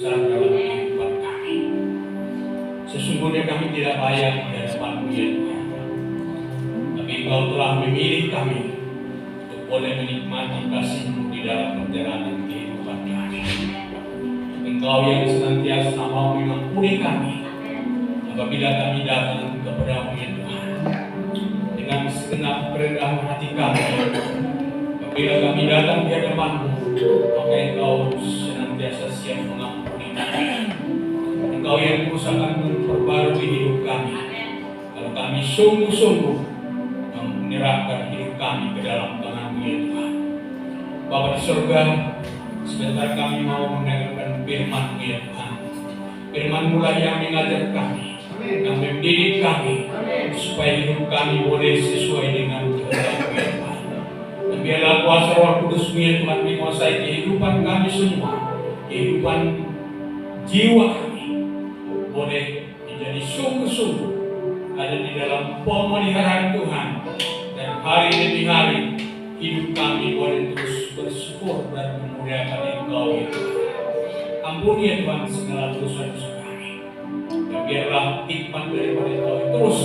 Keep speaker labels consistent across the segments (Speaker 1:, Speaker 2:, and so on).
Speaker 1: besar dalam kehidupan kami. Sesungguhnya kami tidak layak di hadapan-Mu ya Tuhan. Tapi Engkau telah memilih kami untuk boleh menikmati kasih-Mu di dalam perjalanan kehidupan kami. Engkau yang senantiasa mau mengampuni kami apabila kami datang kepada-Mu ya Tuhan. Dengan segenap kerendahan hati kami, apabila kami datang di hadapan-Mu, maka Engkau senantiasa siap mengampuni kami. Engkau yang terus akan memperbarui hidup kami kalau kami sungguh-sungguh menyerahkan hidup kami ke dalam tangan-Mu ya Tuhan. Bapa di surga, sebentar kami mau mendengarkan firman-Mu ya Tuhan. Firman-Mu lah yang mengajar kami, yang mendidik kami, supaya hidup kami boleh sesuai dengan kehendak-Mu ya Tuhan. Dan biarlah kuasa Roh Kudus-Mu ya Tuhan menguasai kehidupan kami semua, kehidupan jiwa kami, boleh menjadi sungguh-sungguh ada di dalam pemeliharaan Tuhan. Dan hari demi hari hidup kami boleh terus bersyukur dan memuliakan Engkau ya Tuhan. Ampuni ya Tuhan segala dosa-dosa kami. Dan biarlah hikmat daripada Engkau terus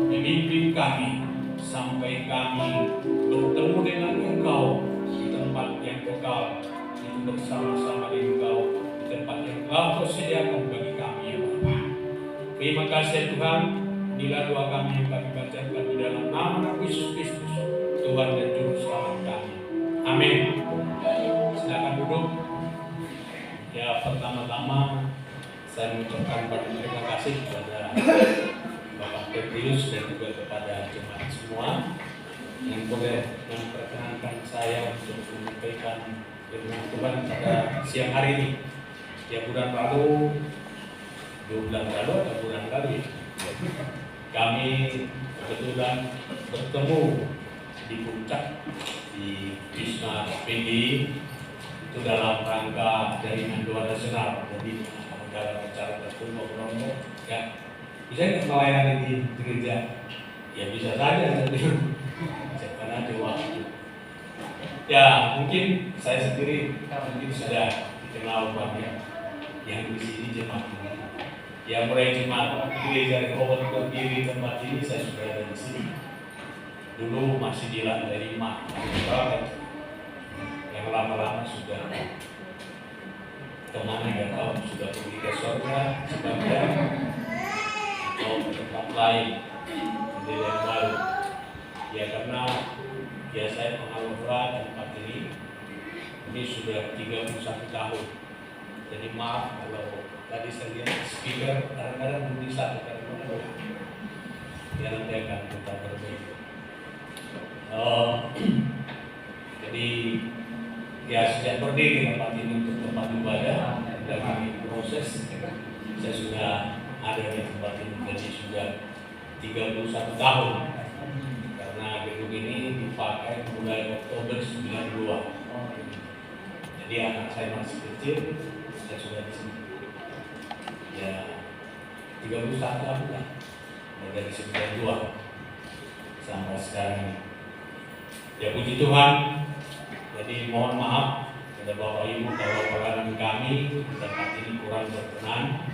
Speaker 1: memimpin kami sampai kami bertemu dengan Engkau di tempat yang kekal, itu bersama-sama dengan Engkau di tempat yang Engkau sediakan bagi kami ya Bapa. Terima kasih Tuhan. Inilah doa kami yang kami bacakan di dalam nama Yesus Kristus, Tuhan dan Juru Selamat kami. Amin. Silakan duduk. Ya, pertama-tama saya mengucapkan terima kasih kepada Bapak Petrus dan juga kepada jemaat semua yang boleh memperkenankan saya untuk menyampaikan firman Tuhan pada siang hari ini. Ya, bulan lalu, 2 bulan lalu atau bulan lalu kami kebetulan bertemu di puncak di Wisma PGI itu dalam rangka jaringan doa nasional. Jadi dalam acara tersebut ngobrol ya bisa melayani di gereja ya bisa saja karena ada waktu ya. Mungkin saya sendiri mungkin sudah dikenal banyak yang di sini jemaat ya, mulai jemaat gereja Rehoboth ke kiri tempat ini saya sudah ada di sini. Dulu masih di lantai 5, yang lama-lama sudah kemana nggak tahu, sudah pergi ke surga sebagian atau ke tempat lain di yang baru. Ya karena ya saya pengalaman tempat ini sudah 31 tahun. Jadi maaf kalau tadi saya lihat speaker kadang-kadang bisa kadang-kadang ya nanti akan kita berbeda. Jadi ya sejak berdiri tempat ini untuk tempat ibadah dalam proses saya sudah ada di tempat ini jadi sudah 31 tahun karena gedung ini dipakai mulai Oktober 92. Jadi anak saya masih kecil saya sudah di sini. Ya 31 tahun lah dari 92 sampai sekarang ini. Ya puji Tuhan. Jadi mohon maaf kepada Bapak Ibu kalau pelayanan kami di tempat ini kurang berkenan.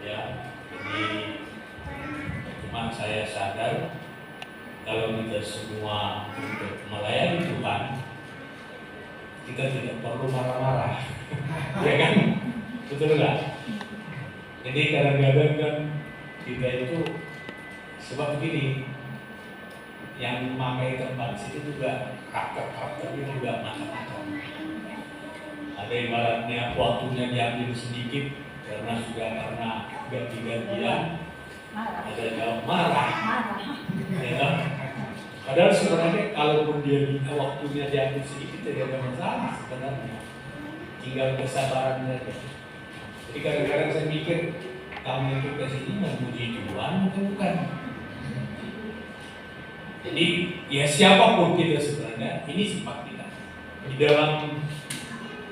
Speaker 1: Ya, jadi cuma saya sadar kalau kita semua untuk melayani Tuhan kita tidak perlu marah-marah, ya kan? Betul nggak? Jadi kadang-kadang kan kita itu sebab begini, yang memakai tempat situ juga karakternya juga macam-macam. Ada ibaratnya waktunya diambil sedikit karena ganti-gantian. Ada yang marah. Ya, padahal sebenarnya kalaupun dia minta waktunya diambil sedikit tidak ada masalah sebenarnya. Tinggal kesabarannya aja. Jadi kadang-kadang saya mikir kamu itu kesini memuji Tuhan bukan? Jadi ya siapapun kita sebenarnya ini sifat kita di dalam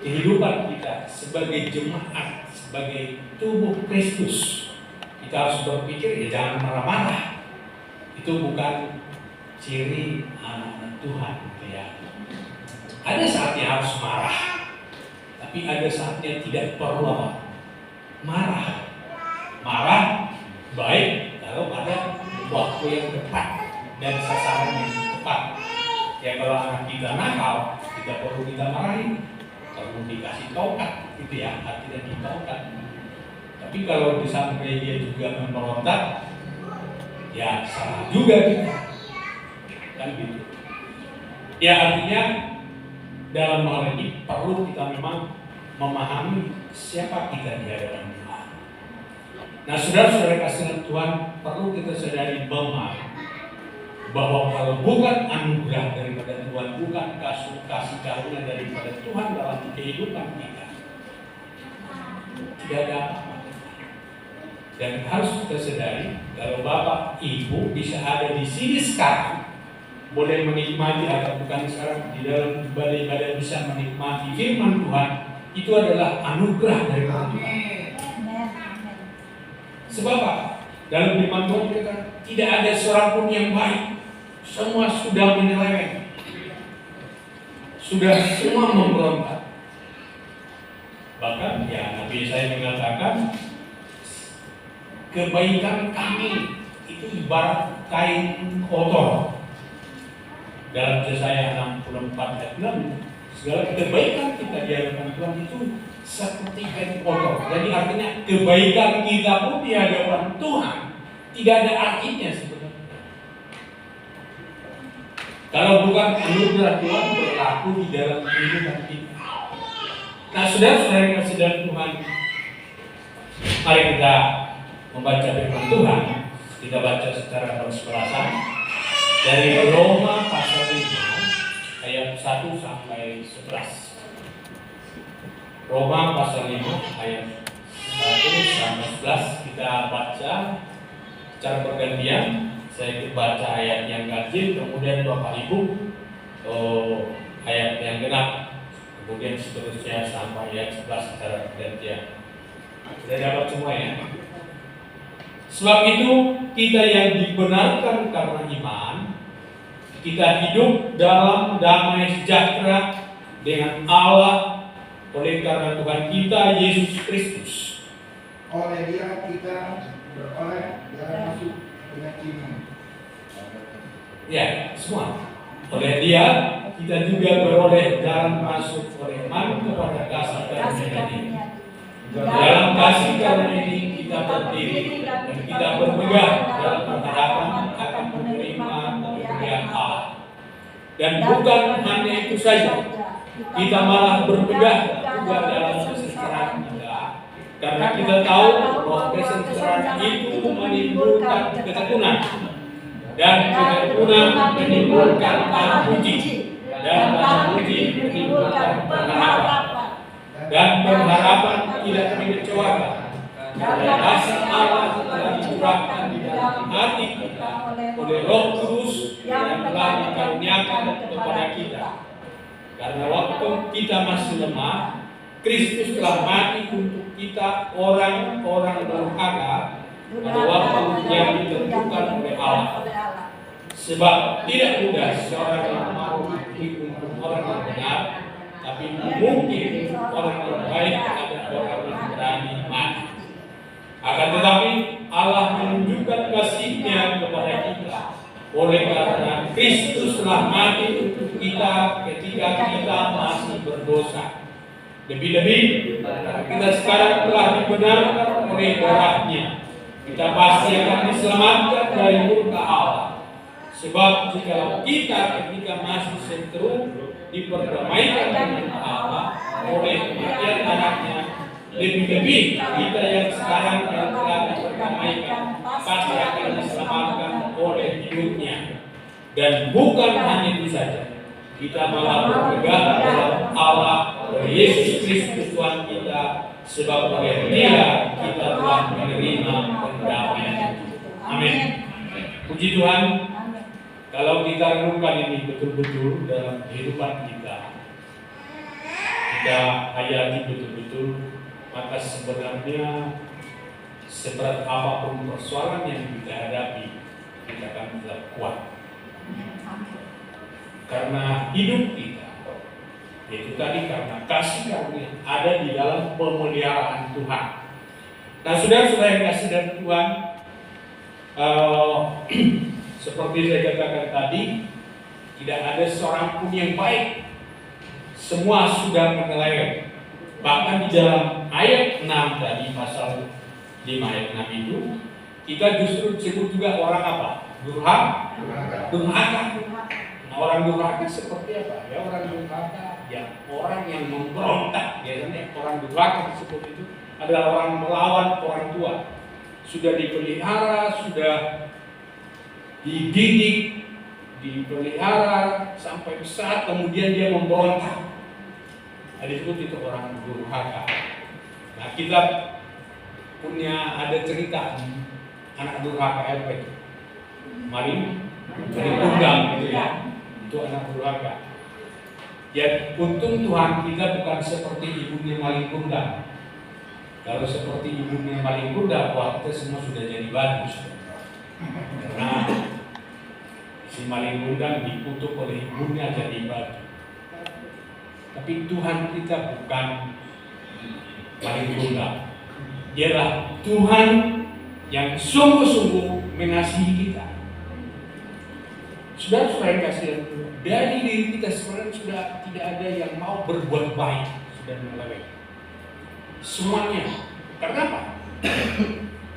Speaker 1: kehidupan kita sebagai jemaat, sebagai tubuh Kristus. Kita harus berpikir ya jangan marah-marah. Itu bukan ciri anak Tuhan, gitu ya. Ada saatnya harus marah, tapi Tapi ada saatnya tidak perlu apa? Marah. Marah baik kalau pada waktu yang tepat dan sasaran yang tepat. Ya kalau anak kita nakal, tidak perlu kita marahin, perlu dikasih taukat, gitu ya, artinya ditaukat. Tapi kalau sampai dia juga memberontak, ya salah juga kita, kan gitu. Ya artinya dalam hal ini perlu kita memang memahami siapa kita di hadapan Tuhan. Nah, saudara-saudara kasihan Tuhan, perlu kita sadari bahwa kalau bukan anugerah daripada Tuhan, bukan kasih karunia daripada Tuhan dalam kehidupan kita, tidak ada apa-apa. Dan harus kita sadari, kalau Bapak Ibu bisa ada di sini sekarang, boleh menikmati atau bukan sekarang di dalam ibadah-ibadah bisa menikmati firman Tuhan, itu adalah anugerah dari Tuhan. Sebab apa? Dalam firman Tuhan kita tidak ada seorang pun yang baik, semua sudah menyeleweng, sudah semua memberontak. Bahkan ya Nabi Yesaya mengatakan, kebaikan kami itu ibarat kain kotor. Dalam Yesaya 64 ayat 6, segala kebaikan kita di hadapan Tuhan itu seperti kain kotor. Jadi artinya kebaikan kita pun di hadapan Tuhan tidak ada artinya sebenarnya. Kalau bukan anugerah Tuhan berlaku di dalam kehidupan kita. Nah, saudara-saudara yang kasih dalam Tuhan, mari kita membaca firman Tuhan. Kita baca secara bersebelasan dari Roma pasal 5 ayat 1 sampai 11. Roma pasal 5 ayat 1 sampai 11 kita baca secara bergantian. Saya ikut baca ayat yang ganjil, kemudian Bapak Ibu ayat yang genap, kemudian seterusnya sampai ayat 11 secara bergantian. Sudah dapat semua ya? Sebab itu kita yang dibenarkan karena iman, kita hidup dalam damai sejahtera dengan Allah oleh karena Tuhan kita Yesus Kristus.
Speaker 2: Oleh Dia kita beroleh jalan masuk dengan iman.
Speaker 1: Ya, semua. Oleh Dia kita juga beroleh jalan masuk oleh iman kepada kasih karunia ini. Dalam kasih karunia ini kita berdiri dan kita bermegah dalam pengharapan akan menerima kemuliaan Allah. Dan bukan hanya itu saja, kita malah bermegah juga dalam kesengsaraan kita, karena kita tahu bahwa kesengsaraan itu menimbulkan ketekunan, dan ketekunan menimbulkan tahuji, dan tahuji menimbulkan pengharapan, dan pengharapan tidak mengecewakan. Karena kasih Allah telah dicurahkan di dalam hati kita oleh Roh Kudus yang telah dikaruniakan kepada kita. Karena waktu kita masih lemah, Kristus telah mati untuk kita orang-orang durhaka pada waktu yang ditentukan oleh Allah. Sebab tidak mudah seorang yang mau dihukum orang yang benar, tapi mungkin orang yang baik ada orang yang berani mati. Akan tetapi Allah menunjukkan kasih-Nya kepada kita oleh karena Kristus telah mati untuk kita ketika kita masih berdosa. Lebih-lebih kita sekarang telah dibenarkan oleh darah-Nya, kita pasti akan diselamatkan dari murka Allah. Sebab jika kita ketika masih seteru diperdamaikan dengan Allah oleh kematian anaknya, lebih-lebih kita yang sekarang yang telah diperdamaikan pasti akan diselamatkan oleh hidupnya. Dan bukan hanya itu saja, kita malah bermegah dalam Allah oleh Yesus Kristus Tuhan kita, sebab oleh Dia kita telah menerima pendamaian. Amin. Puji Tuhan. Kalau kita renungkan ini betul-betul dalam kehidupan kita, kita hayati betul-betul, maka sebenarnya seberat apapun persoalan yang kita hadapi, kita akan tetap kuat. Karena hidup kita Yaitu tadi karena kasih karunia ada di dalam pemeliharaan Tuhan. Nah, saudara-saudara yang kasih dari Tuhan, seperti saya katakan tadi, tidak ada seorang pun yang baik. Semua sudah menyeleweng. Bahkan di dalam ayat 6 tadi, pasal 5 ayat 6 itu, kita justru disebut juga orang apa? Durhaka. Nah, orang durhaka seperti apa? Ya, orang durhaka, ya orang yang memberontak. Biasanya orang durhaka disebut itu adalah orang melawan orang tua. Sudah dipelihara, sudah dididik, dipelihara sampai besar, kemudian dia memberontak. Nah, disebut itu orang durhaka. Nah, kita punya ada cerita anak durhaka apa itu? Maling kundang gitu ya. Itu anak durhaka. Ya, untung Tuhan kita bukan seperti ibunya maling kundang. Kalau seperti ibunya maling kundang, wah kita semua sudah jadi bagus. Karena si maling kundang dikutuk oleh ibunya jadi batu. Tapi Tuhan kita bukan maling kundang. Dialah Tuhan yang sungguh-sungguh mengasihi kita. Saudara-saudara yang kasih dari diri kita sebenarnya sudah tidak ada yang mau berbuat baik, sudah melewati. Semuanya. Karena apa?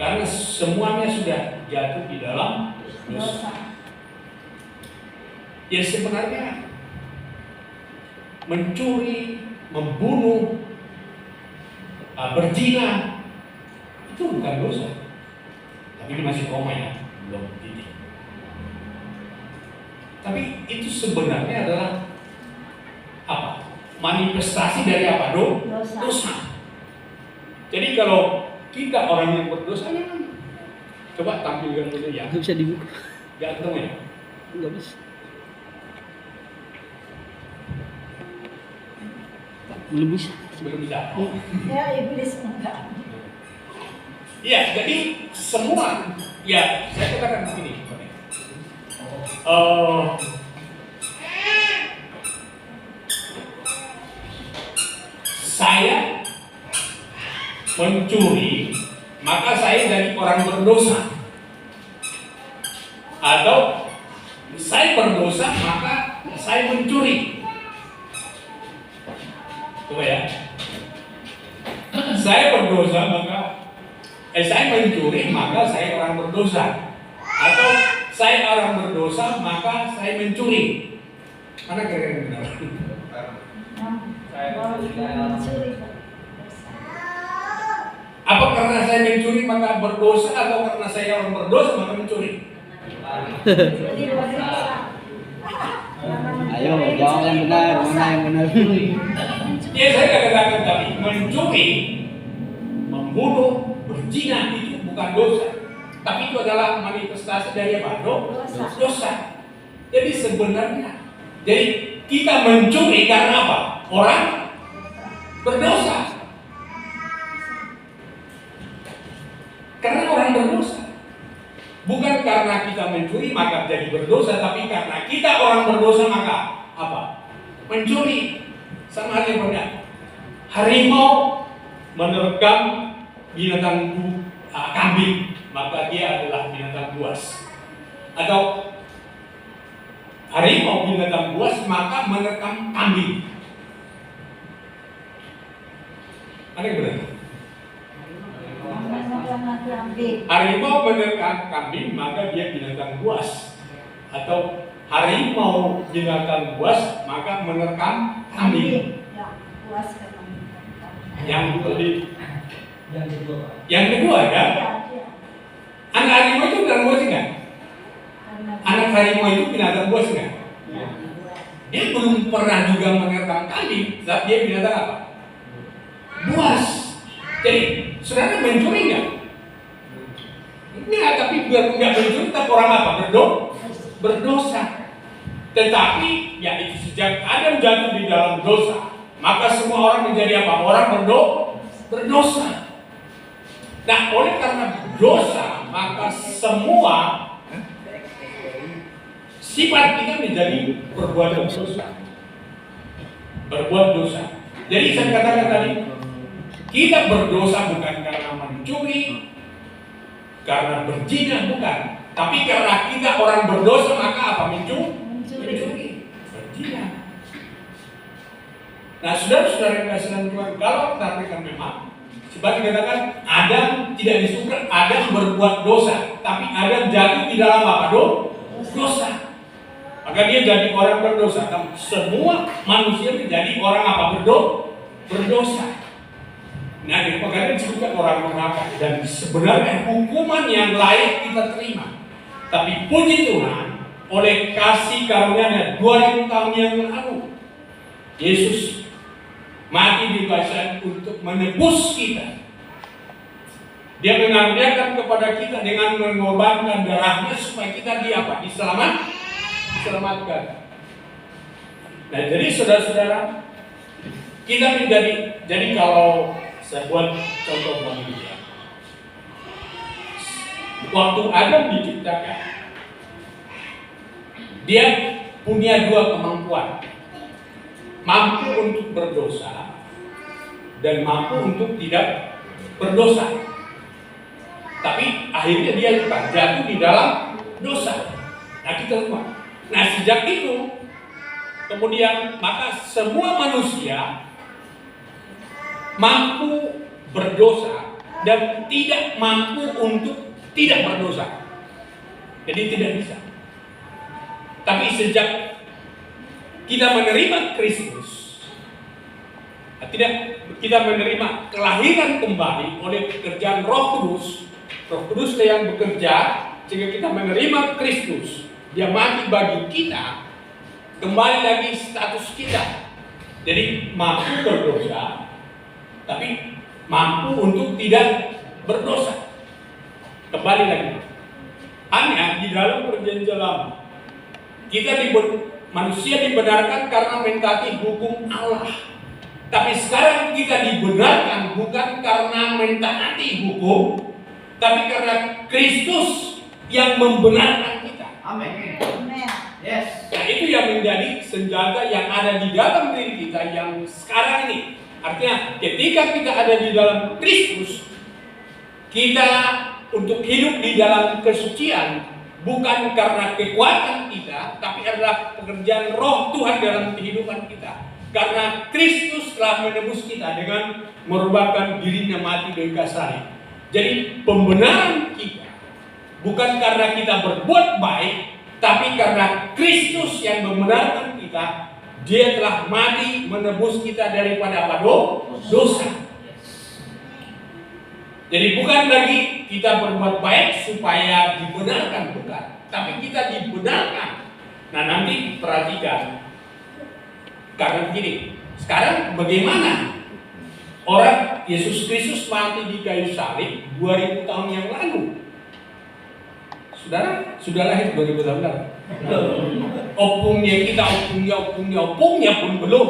Speaker 1: Karena semuanya sudah jatuh di dalam dosa. Ya sebenarnya mencuri, membunuh, berzina itu bukan dosa. Tapi ini masih koma ya, belum titik. Tapi itu sebenarnya adalah apa? Manifestasi dari apa? Dosa. Jadi kalau kita orang yang berdosa, coba tampilkan dulu ya.
Speaker 3: Nggak bisa dibuka.
Speaker 1: Gantung ya.
Speaker 3: Nggak bisa. Belum bisa.
Speaker 1: Belum bisa.
Speaker 4: Ya, iblis enggak.
Speaker 1: Iya, jadi semua, ya saya katakan begini. Saya mencuri, maka saya dari orang berdosa. Atau saya berdosa, maka saya mencuri. Coba ya. Saya berdosa, maka saya mencuri, maka saya orang berdosa. Atau saya orang berdosa, maka saya mencuri. Mana kira-kira benar? Apa karena saya mencuri maka berdosa, atau karena saya orang berdosa maka mencuri?
Speaker 3: Ayo, jawab yang benar, mana yang benar?
Speaker 1: Ya saya katakan tadi, mencuri, membunuh, berzina itu bukan dosa, tapi itu adalah manifestasi dari apa? Dosa. Jadi sebenarnya, jadi kita mencuri karena apa? Orang berdosa. Karena orang berdosa. Bukan karena kita mencuri maka jadi berdosa, tapi karena kita orang berdosa maka apa? Mencuri. Sama halnya benar. Harimau menerkam binatang kambing, maka dia adalah binatang buas. Atau harimau binatang buas maka menerkam kambing. Ada yang benar? Harimau menerkam kambing maka dia binatang buas. Atau harimau binatang buas maka menerkam kambing. Yang kedua kan? Anak harimau itu binatang buas enggak? Anak harimau itu binatang buas enggak? Dia belum pernah juga menerkam kambing, tapi dia binatang apa? Buas. Jadi, saudara mencuri enggak? Enggak, tapi biar enggak mencuri, tetap orang apa? Berdosa. Tetapi, ya itu sejak Adam jatuh di dalam dosa, maka semua orang menjadi apa? Orang berdosa. Nah, oleh karena dosa, maka semua sifat kita menjadi perbuatan dosa. berbuat dosa. Jadi saya katakan tadi, kita berdosa bukan karena mencuri, karena berzina bukan, tapi karena kita orang berdosa maka apa? Mencuri, berzina. Nah, saudara-saudara yang kasih Tuhan, kalau kita pikir memang sebagai katakan Adam tidak disuka, Adam berbuat dosa, tapi Adam jatuh di dalam apa? Dosa. Maka dia jadi orang berdosa. Semua manusia menjadi orang apa? Berdosa. Nah, di pengadilan disebutkan orang neraka, dan sebenarnya hukuman yang layak kita terima. Tapi puji Tuhan, oleh kasih karunia-Nya 2000 tahun yang lalu, Yesus mati di kayu salib untuk menebus kita. Dia mengaruniakan kepada kita dengan mengorbankan darahnya supaya kita diselamatkan. Nah, jadi saudara-saudara, kita jadi kalau saya buat contoh begini ya. Waktu Adam diciptakan, dia punya dua kemampuan. Mampu untuk berdosa dan mampu untuk tidak berdosa. Tapi akhirnya dia jatuh di dalam dosa. Nah, kita semua. Nah, sejak itu kemudian maka semua manusia mampu berdosa dan tidak mampu untuk tidak berdosa. Jadi tidak bisa. Tapi sejak kita menerima Kristus, kita menerima kelahiran kembali oleh pekerjaan Roh Kudus yang bekerja sehingga kita menerima Kristus. Dia mati bagi kita, kembali lagi status kita. Jadi mampu berdosa, tapi mampu untuk tidak berdosa. Kembali lagi. Hanya di dalam perjanjian lama manusia dibenarkan karena mentaati hukum Allah. Tapi sekarang kita dibenarkan bukan karena mentaati hukum, tapi karena Kristus yang membenarkan kita.
Speaker 2: Amin. Yes.
Speaker 1: Nah, itu yang menjadi senjata yang ada di dalam diri kita yang sekarang ini. Artinya ketika kita ada di dalam Kristus, kita untuk hidup di dalam kesucian bukan karena kekuatan kita, tapi adalah pekerjaan Roh Tuhan dalam kehidupan kita. Karena Kristus telah menebus kita dengan mengorbankan dirinya mati di kayu salib. Jadi pembenaran kita bukan karena kita berbuat baik, tapi karena Kristus yang membenarkan kita. Dia telah mati menebus kita daripada apa? Dosa. Jadi bukan lagi kita berbuat baik supaya dibenarkan, bukan. Tapi kita dibenarkan. Nah, nanti perhatikan. Karena begini, sekarang bagaimana orang Yesus Kristus mati di kayu salib 2000 tahun yang lalu? Saudara, sudah lahir 2000 tahun lalu? Opungnya pun belum.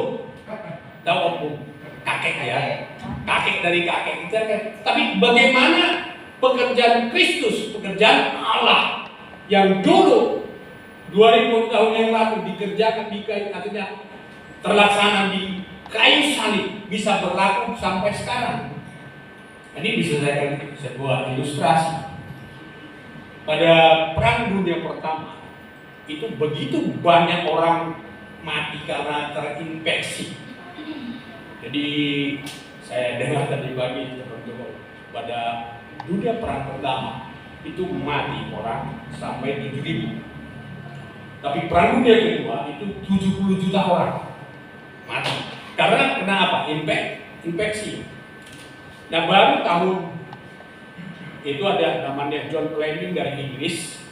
Speaker 1: Tahu opung? Kakek ya. Kakek dari kakek kita kan. Tapi bagaimana pekerjaan Kristus, pekerjaan Allah yang dulu 2000 tahun yang lalu dikerjakan di kayu, artinya terlaksana di kayu salib bisa berlaku sampai sekarang. Ini bisa saya kasih sebuah ilustrasi. Pada Perang Dunia Pertama itu begitu banyak orang mati karena terinfeksi. Jadi saya dengar tadi pagi teman-teman, pada dunia perang pertama itu mati orang sampai 7.000. Tapi perang dunia kedua itu 70 juta orang mati. Karena kenapa? Infeksi. Nah, baru tahun itu ada namanya John Fleming dari Inggris,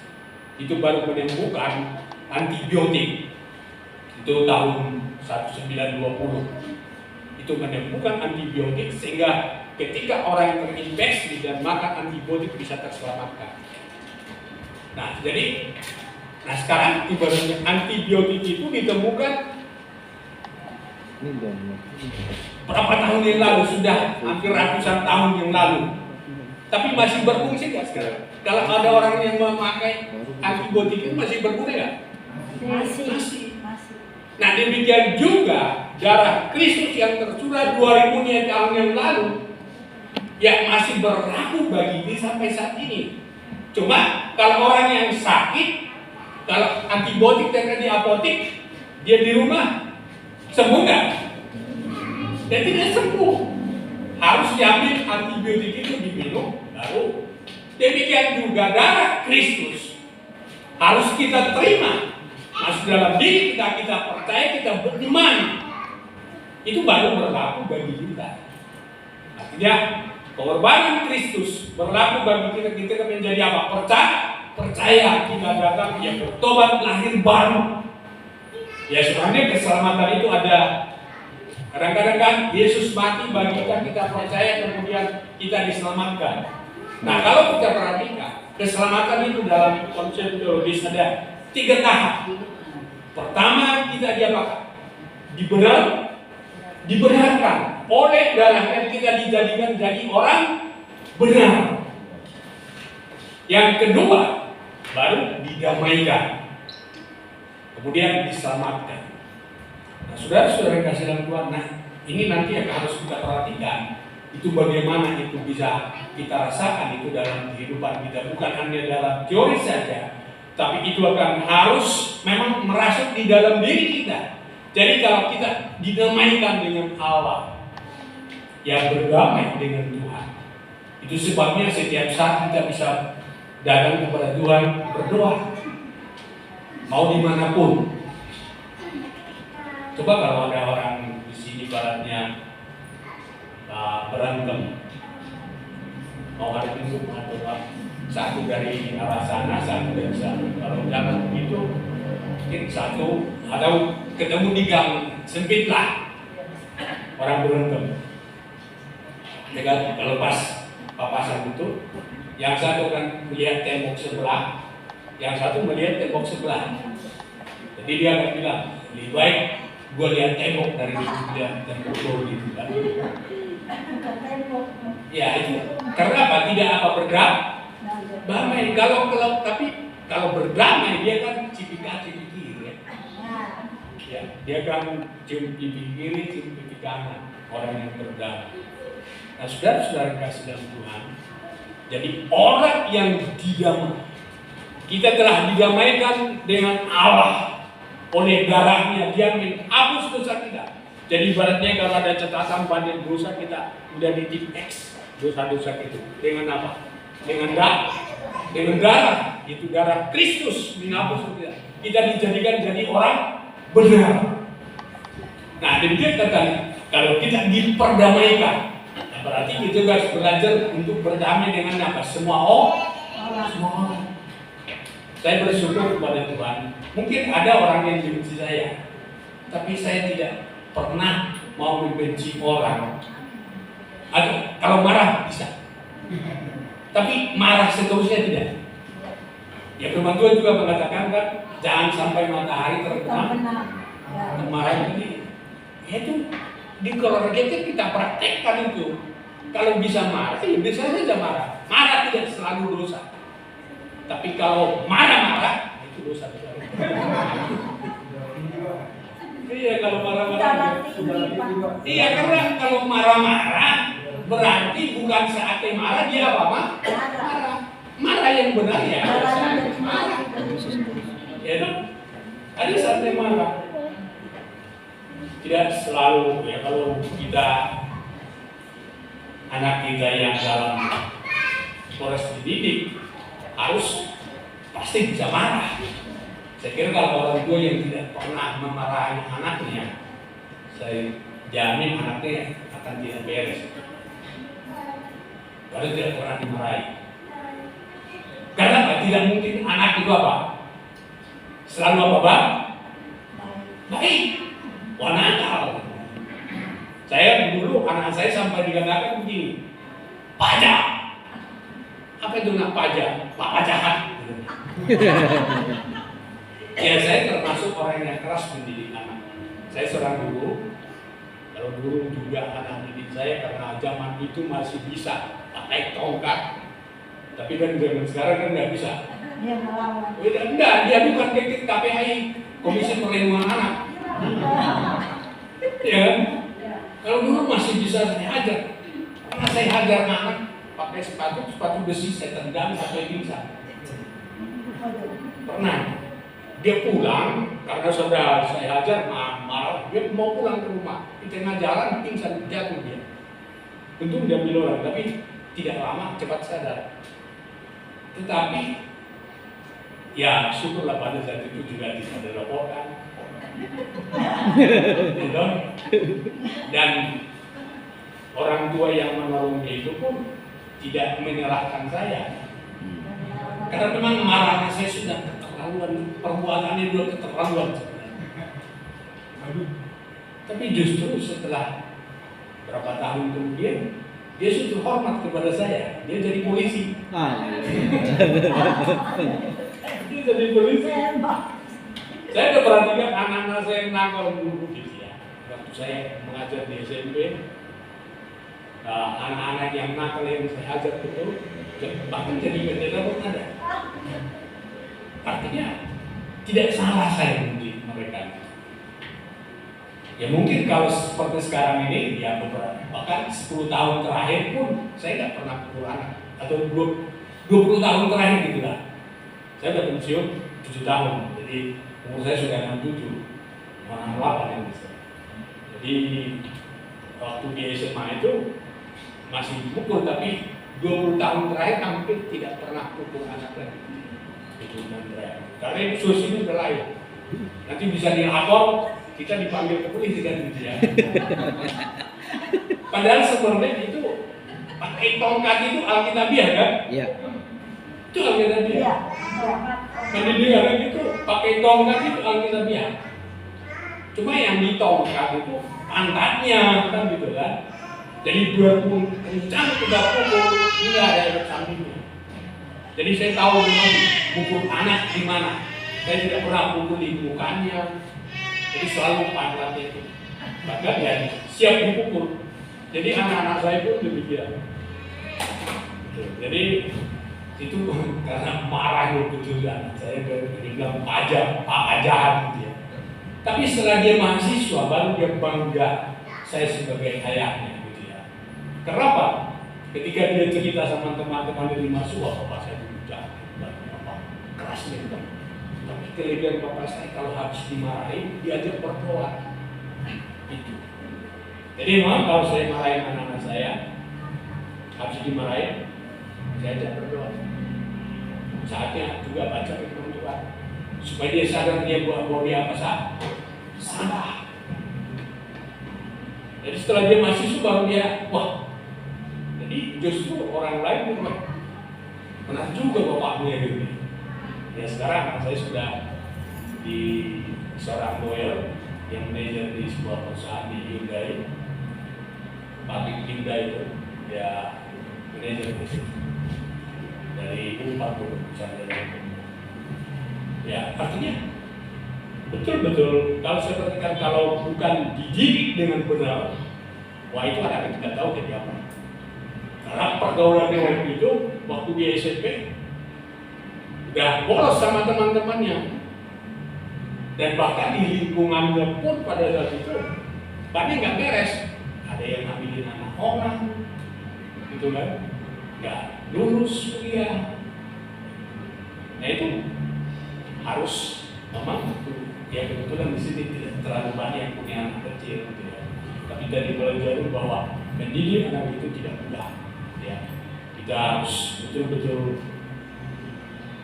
Speaker 1: itu baru menemukan antibiotik. Itu tahun 1920. Itu menemukan antibiotik sehingga ketika orang terinfeksi dan makan antibiotik bisa terselamatkan. Nah, jadi sekarang ibaratnya antibiotik itu ditemukan berapa tahun yang lalu, sudah hampir ratusan tahun yang lalu. Tapi masih berfungsi nggak sekarang? Kalau ada orang yang memakai antibiotik itu masih berguna nggak?
Speaker 4: Masih.
Speaker 1: Nah demikian juga darah Kristus yang tercurah 2000 tahun yang lalu yang masih berlaku bagi kita sampai saat ini. Cuma kalau orang yang sakit, kalau antibiotik terkena di apotek, dia di rumah sembuh nggak? Dia tidak sembuh. Harus diambil antibiotik itu diminum baru. Demikian juga darah Kristus harus kita terima masuk dalam diri kita, kita percaya, kita beriman. Itu baru berlaku bagi kita. Artinya pengorbanan Kristus berlaku bagi kita. Kita menjadi apa? Percaya kita datang yang bertobat lahir baru. Ya sebenarnya keselamatan itu ada. Kadang-kadang kan Yesus mati bagi kita percaya, kemudian kita diselamatkan. Nah kalau kita perhatikan keselamatan itu dalam konsep teologis ada 3 tahap. Pertama kita diapakan? Dibenarkan oleh darahnya, kita dijadikan jadi orang benar. Yang kedua baru didamaikan, kemudian diselamatkan. Nah, saudara-saudara kasih dalam Tuhan, nah ini nanti yang harus kita perhatikan. Itu bagaimana itu bisa kita rasakan itu dalam kehidupan kita, bukan hanya dalam teori saja, tapi itu akan harus memang merasuk di dalam diri kita. Jadi kalau kita didamaikan dengan Allah, ya berdamai dengan Tuhan. Itu sebabnya setiap saat kita bisa datang kepada Tuhan berdoa, mau dimanapun. Coba kalau ada orang di sini baratnya berantem, mau ada pintu atau satu dari arah sana, satu dari sana. Kalau jangan begitu, mungkin satu atau ketemu di gang sempit lah, orang berantem. Kalau pas papasan itu, yang satu kan melihat tembok sebelah, yang satu melihat tembok sebelah. Jadi dia akan bilang, lebih baik gue lihat tembok dari lihat tembok gitu kan. Ya itu karena apa? Tidak apa berdamai. Tapi kalau berdamai dia kan cipika-cipiki ya. Ya, dia kan cium pipi kiri, cium pipi kanan. Orang yang berdamai. Nah, saudara-saudara kasih dalam Tuhan. Jadi orang yang didamai, kita telah didamaikan dengan Allah. Oleh darahnya dia menghapus dosa kita. Jadi ibaratnya kalau ada catatan banyak dosa kita udah di titik X dosa-dosa itu. Dengan apa? Dengan darah. Itu darah Kristus menghapus kita. Kita dijadikan jadi orang benar. Nah demikian kata kalau kita diperdamaikan, nah, berarti kita harus belajar untuk berdamai dengan apa? Semua orang. Saya bersyukur kepada Tuhan. Mungkin ada orang yang membenci saya, tapi saya tidak pernah mau membenci orang. Atau kalau marah bisa, tapi marah seterusnya tidak. Ya firman Tuhan juga mengatakan kan, jangan sampai matahari terbenam. Marah ini, itu di keluarga kita praktekkan itu. Kalau bisa marah, ya bisa saja marah. Marah tidak selalu dosa. Tapi kalau marah-marah itu dosa besar. Iya kalau marah-marah. Iya karena kalau marah-marah berarti bukan saatnya marah, dia apa mah? Marah yang benar ya. Marah. Ya dong. Ada saatnya marah. Tidak selalu ya kalau kita anak kita yang dalam proses dididik harus pasti bisa marah. Saya kira kalau orang tua yang tidak pernah memarahi anaknya, saya jamin anaknya akan tidak beres. Kalau tidak pernah dimarahi. Karena apa? Tidak mungkin anak itu apa? Selalu apa bang? Baik. Wanakal. Saya dulu anak saya sampai dikatakan begini, pajak. Apa itu nak pajak? Pak pajakan. Ya saya termasuk orang yang keras mendidik anak. Saya seorang guru. Kalau guru juga anak didik saya karena zaman itu masih bisa pakai tongkat. Tapi kan zaman sekarang kan nggak bisa.
Speaker 4: Dia melawan.
Speaker 1: Enggak, dia bukan KPI, Komisi Perlindungan Anak. Ya kan? Kalau dulu masih bisa saya hajar. Karena saya hajar anak pakai sepatu besi, saya tendang sampai pingsan. Pernah. Dia pulang karena sudah saya hajar marah, dia mau pulang ke rumah. Di tengah jalan pingsan, jatuh dia. Tentu diambil orang, tapi tidak lama cepat sadar. Tetapi ya syukurlah pada saat itu juga tidak dilaporkan. Gitu. Dan orang tua yang menolong dia itu pun tidak menyalahkan saya. Karena memang marahnya saya sudah keterlaluan, perbuatannya sudah keterlaluan sebenarnya. Tapi justru setelah berapa tahun kemudian dia sudah hormat kepada saya. Dia jadi polisi. Dia jadi polisi. Saya udah perhatikan anak-anak saya yang nakal dulu gitu ya. Waktu saya mengajar di SMP, anak-anak yang nakal yang saya ajar itu bahkan jadi bendera pun ada. Artinya tidak salah saya mendidik mereka. Ya mungkin kalau seperti sekarang ini ya beberapa, bahkan 10 tahun terakhir pun saya tidak pernah pukul anak, atau 20 tahun terakhir gitu lah. Saya sudah pensiun 7 tahun, jadi umur saya sudah 67, 68 yang bisa. Jadi waktu di SMA itu masih pukul, tapi 20 tahun terakhir hampir tidak pernah pukul anak lagi. Itu karena institusi ini udah lain. Nanti bisa dilapor, kita dipanggil ke polisi kan gitu ya. Padahal sebenarnya itu pakai tongkat itu alkitabiah kan?
Speaker 3: Iya.
Speaker 1: Itu alkitabiah. Pendidikan itu pakai tongkat itu alkitabiah. Cuma yang ditongkat itu pantatnya kan gitu kan. Jadi biarpun kencang kita pukul, tidak ada efek sampingnya. Jadi saya tahu memang pukul anak di mana. Saya tidak pernah pukul di mukanya. Jadi selalu pantatnya itu. Bahkan ya siap dipukul. Jadi anak-anak saya pun demikian. Jadi itu karena marah betul kan. Saya bilang pak jahat gitu ya. Tapi setelah dia mahasiswa baru dia bangga saya sebagai ayahnya gitu ya. Kenapa? Ketika dia cerita sama teman-teman dari mahasiswa, bapak saya dulu jahat, bapak keras gitu. Tapi kelebihan bapak saya kalau habis dimarahin diajak berdoa. Itu. Jadi memang kalau saya marahin anak-anak saya, habis dimarahin, saya ajak berdoa. Saatnya juga baca firman Tuhan, supaya dia sadar dia buat dia apa salah. Jadi setelah dia mahasiswa baru dia, wah. Jadi justru orang lain memang benar juga bapaknya gitu. Ya sekarang saya sudah di seorang lawyer yang manajer di sebuah perusahaan di Hyundai, pabrik Hyundai itu, ya manajer di situ. Dari 40 perusahaan dari ya artinya betul-betul kalau saya perhatikan kalau bukan dididik dengan benar, wah itu anak kita tahu jadi apa. Karena pergaulan dengan itu waktu di SMP udah bolos sama teman-temannya, dan bahkan di lingkungannya pun pada saat itu banyak nggak beres. Ada yang ngambilin anak orang, gitu kan, nggak lulus kuliah. Nah itu harus memang ya kebetulan di sini tidak terlalu banyak punya anak kecil, gitu ya. Tapi dari pelajaran bahwa mendidik anak itu tidak mudah, ya. Kita harus betul-betul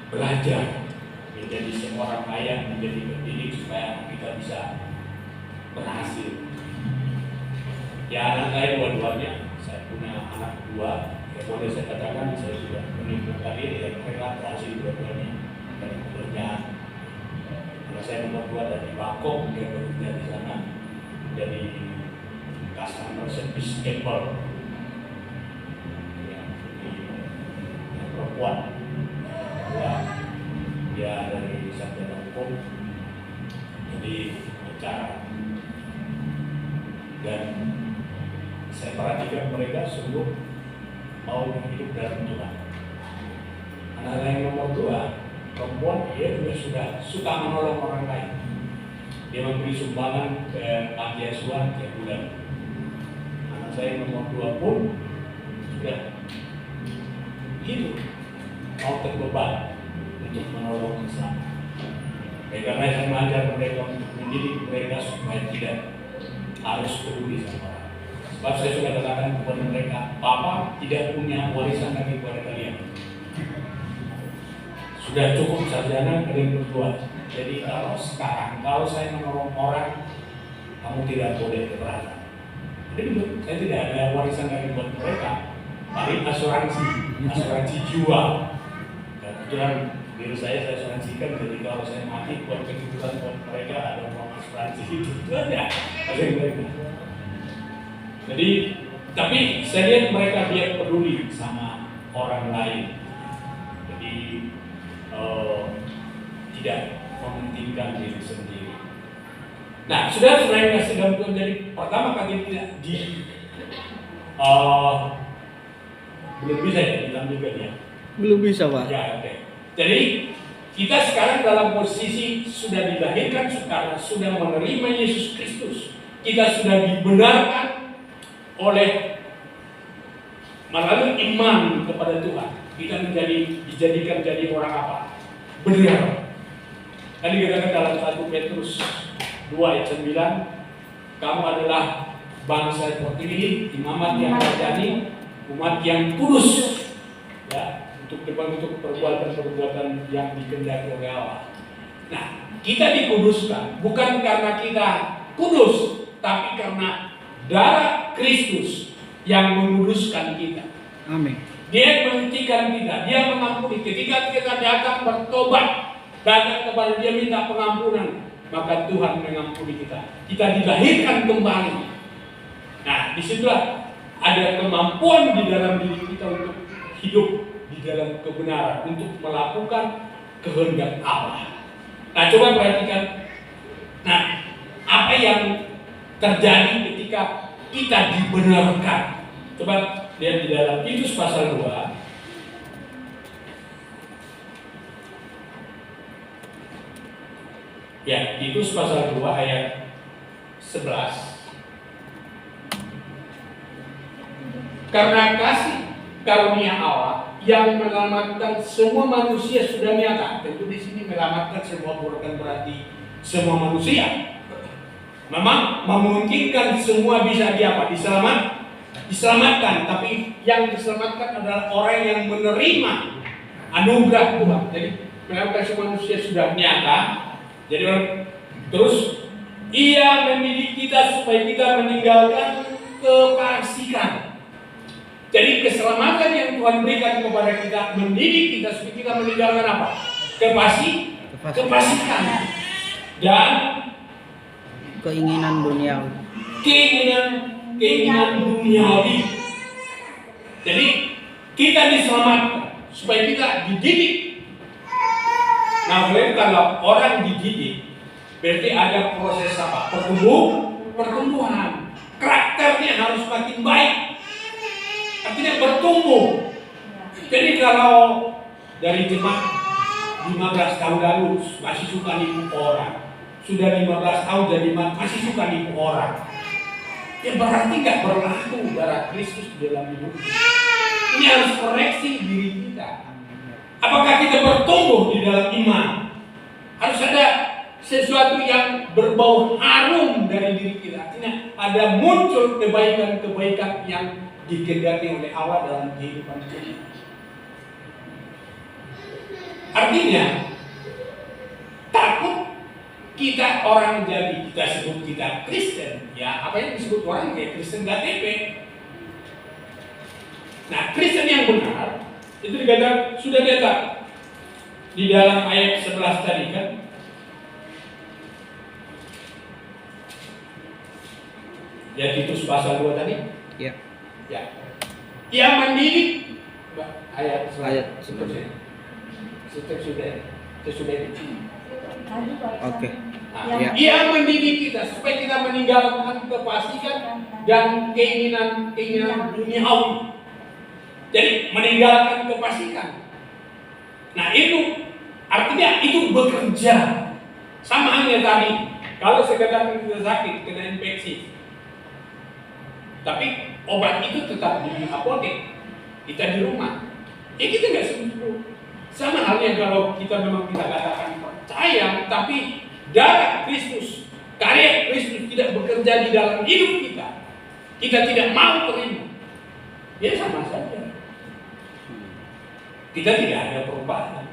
Speaker 1: belajar menjadi seorang ayah, menjadi pendidik supaya kita bisa berhasil. Ya anak saya dua-duanya, saya punya anak dua, ya boleh saya katakan saya sudah menikmati diri dan mereka berhasil dua-duanya dari pekerjaan. Karena saya nomor 2 dari Bangkok, dia bekerja di sana jadi customer service Apple, ya, yang perempuan. Dia dari sarjana hukum, jadi pengacara, dan saya perhatikan mereka sungguh mau hidup dalam Tuhan. Anak yang nomor 2 perempuan, dia juga sudah suka menolong orang lain. Dia memberi sumbangan ke panti asuhan tiap bulan. Anak saya nomor 2 pun sudah begitu, mau terbeban untuk menolong sesama. Karena saya mengajar mereka untuk mendidik mereka supaya tidak harus peduli sama orang. Sebab saya sudah katakan kepada mereka, Papa tidak punya warisan lagi kepada kalian. Sudah cukup sarjana kalian berdua. Jadi kalau sekarang, kalau saya menolong orang, kamu tidak boleh keberatan. Jadi betul, saya tidak ada warisan lagi buat mereka. Paling asuransi jiwa. Dan kebetulan diri saya asuransikan, jadi kalau saya mati buat kehidupan buat mereka ada uang asuransi itu aja. Ada yang mereka. Jadi, tapi saya lihat mereka dia peduli sama orang lain. Jadi tidak mementingkan diri sendiri. Nah, saudara-saudara yang kasih dalam Tuhan, jadi pertama kali tidak belum bisa ya bilang juga dia.
Speaker 3: Belum bisa, Pak.
Speaker 1: Ya, oke. Jadi kita sekarang dalam posisi sudah dilahirkan karena sudah menerima Yesus Kristus. Kita sudah dibenarkan oleh melalui iman kepada Tuhan. Kita dijadikan jadi orang apa? Benar. Tadi dikatakan dalam 1 Petrus 2 ayat 9, kamu adalah bangsa yang terpilih, imamat yang rajani, umat yang kudus, ya, untuk perbuatan-perbuatan yang dikehendaki oleh Allah. Nah, kita dikuduskan bukan karena kita kudus, tapi karena darah Kristus yang menguduskan kita.
Speaker 3: Amin.
Speaker 1: Dia menyucikan kita, dia mengampuni. Ketika kita datang bertobat, datang kepada dia minta pengampunan, maka Tuhan mengampuni kita. Kita dilahirkan kembali. Nah, disitulah ada kemampuan di dalam diri kita untuk hidup di dalam kebenaran, untuk melakukan kehendak Allah. Nah, coba perhatikan. Nah, apa yang terjadi ketika kita dibenarkan? Coba lihat di dalam Titus pasal 2. Ya, Titus pasal 2 ayat 11. Karena kasih karunia Allah yang menyelamatkan semua manusia sudah nyata. Tentu di sini menyelamatkan semua bukan berarti semua manusia. Memang memungkinkan semua bisa diselamatkan, tapi yang diselamatkan adalah orang yang menerima anugerah Tuhan. Jadi menyelamatkan semua manusia sudah nyata. Jadi terus ia mendidik kita supaya kita meninggalkan kefasikan. Jadi keselamatan yang Tuhan berikan kepada kita mendidik kita supaya kita meninggalkan apa? Kefasikan dan
Speaker 3: Keinginan duniawi.
Speaker 1: Keinginan duniawi. Jadi kita diselamatkan supaya kita dididik. Nah, kalau orang dididik, berarti ada proses apa? Pertumbuhan. Karakternya harus makin baik. Artinya bertumbuh. Jadi kalau dari jemaat 15 tahun lalu masih suka nipu orang, sudah 15 tahun jadi masih suka nipu orang, ya berarti nggak berlaku darah Kristus di dalam hidup. Ini harus koreksi diri kita. Apakah kita bertumbuh di dalam iman? Harus ada sesuatu yang berbau harum dari diri kita. Artinya ada muncul kebaikan-kebaikan yang dikehendaki oleh Allah dalam kehidupan kita. Artinya takut kita orang jadi kita sebut kita Kristen, ya apa yang disebut orang kayak Kristen KTP. Nah, Kristen yang benar itu dikatakan sudah datang di dalam ayat 11 tadi kan. Ya, Titus pasal 2 tadi.
Speaker 3: Ya.
Speaker 1: Ya. Yang mendidik ayat
Speaker 3: 11.
Speaker 1: Sesudah itu.
Speaker 3: Oke.
Speaker 1: Nah,
Speaker 3: Ya.
Speaker 1: Dia mendidik kita supaya kita meninggalkan kefasikan dan keinginan duniawi. Jadi meninggalkan kefasikan. Nah, itu artinya itu bekerja. Sama halnya tadi Kalau sekedar kita sakit, kena infeksi, tapi obat itu tetap di apotek, kita di rumah, kita nggak sembuh. Sama halnya kalau kita memang kita katakan percaya, tapi darah Kristus, karya Kristus tidak bekerja di dalam hidup kita tidak mau terima, ya sama saja. Kita tidak ada perubahan.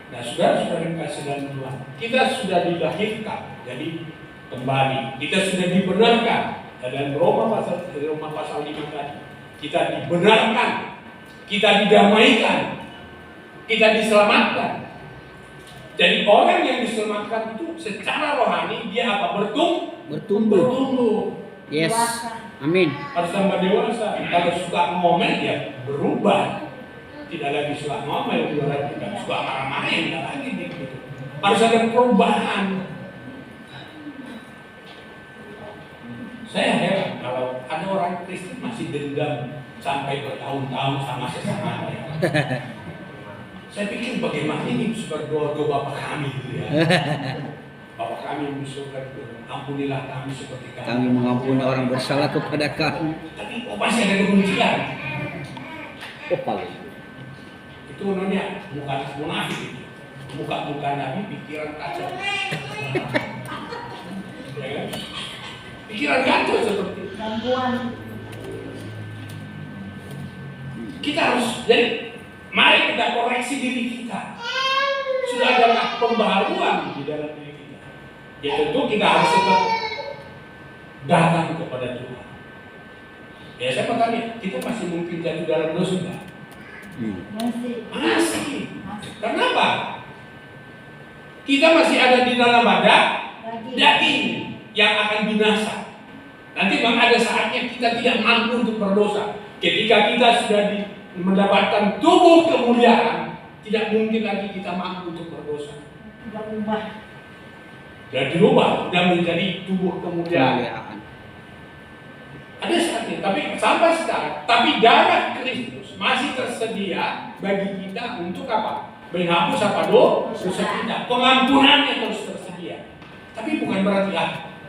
Speaker 1: Nah, saudara-saudara yang kasih dalam Tuhan, kita sudah dilahirkan, jadi kembali, kita sudah dibenarkan. Dan Roma pasal 5 tadi, kita dibenarkan, kita didamaikan, kita diselamatkan. Jadi orang yang diselamatkan itu secara rohani dia apa? Bertumbuh.
Speaker 3: Yes.
Speaker 4: Dewasa.
Speaker 3: Amin.
Speaker 1: Harus tambah dewasa. Kalau suka ngomel ya berubah. Tidak lagi suka ngomel, tidak suka marah-marah, tidak lagi gitu. Harus ada perubahan. Saya heran kalau ada orang Kristen masih dendam sampai bertahun-tahun sama sesamanya. Saya pikir bagaimana ini berdoa Bapak kami gitu ya. Bapak kami yang di surga itu, ampunilah kami seperti kami.
Speaker 3: Kami mengampuni orang bersalah kepada kami.
Speaker 1: Tapi masih ada kebencian.
Speaker 3: Oh, paling.
Speaker 1: Itu namanya bukan munafik itu. Muka-muka Nabi pikiran kacau. Ya kan? Pikiran kacau seperti itu.
Speaker 4: Gangguan.
Speaker 1: Kita harus, jadi mari kita koreksi diri kita. Sudah ada pembaharuan di dalam diri kita. Ya tentu kita harus tetap datang kepada Tuhan. Ya saya mau tanya, kita masih mungkin jatuh dalam dosa enggak? Masih. Kenapa? Kita masih ada di dalam badan daging yang akan binasa. Nanti memang ada saatnya kita tidak mampu untuk berdosa. Ketika kita sudah mendapatkan tubuh kemuliaan, tidak mungkin lagi kita mampu untuk berdosa.
Speaker 4: Berubah.
Speaker 1: Dan dirubah dan menjadi tubuh kemuliaan. Ada saatnya, tapi sampai sekarang, tapi darah Kristus masih tersedia bagi kita untuk apa? Menghapus apa dosa kita. Pengampunannya terus tersedia. Tapi bukan berarti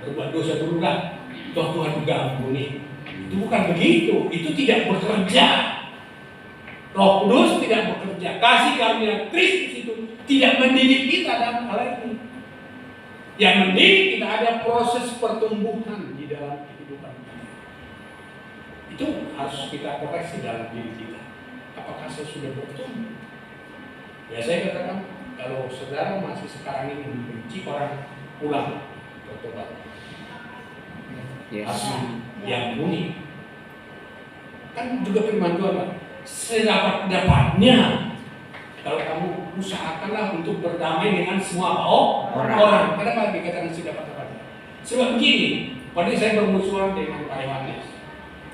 Speaker 1: berbuat dosa dulu kan. Tuhan juga ampuni. Itu bukan begitu. Itu tidak bekerja. Roh Kudus tidak bekerja. Kasih karunia Kristus itu tidak mendidik kita dalam hal ini. Yang mendidik kita ada proses pertumbuhan di dalam kehidupan kita. Itu harus kita koreksi dalam diri kita. Apakah saya sudah bertumbuh? Ya saya katakan, kalau saudara masih sekarang ini membenci orang, pulang bertobat.
Speaker 3: Yes.
Speaker 1: Asli yang unik. Kan juga firman Tuhan, Pak. Sedapat-dapatnya kalau kamu usahakanlah untuk berdamai dengan semua orang. Kenapa dikatakan sedapat-dapatnya? Sebab begini, pada saya bermusuhan dengan Pak Yohanes.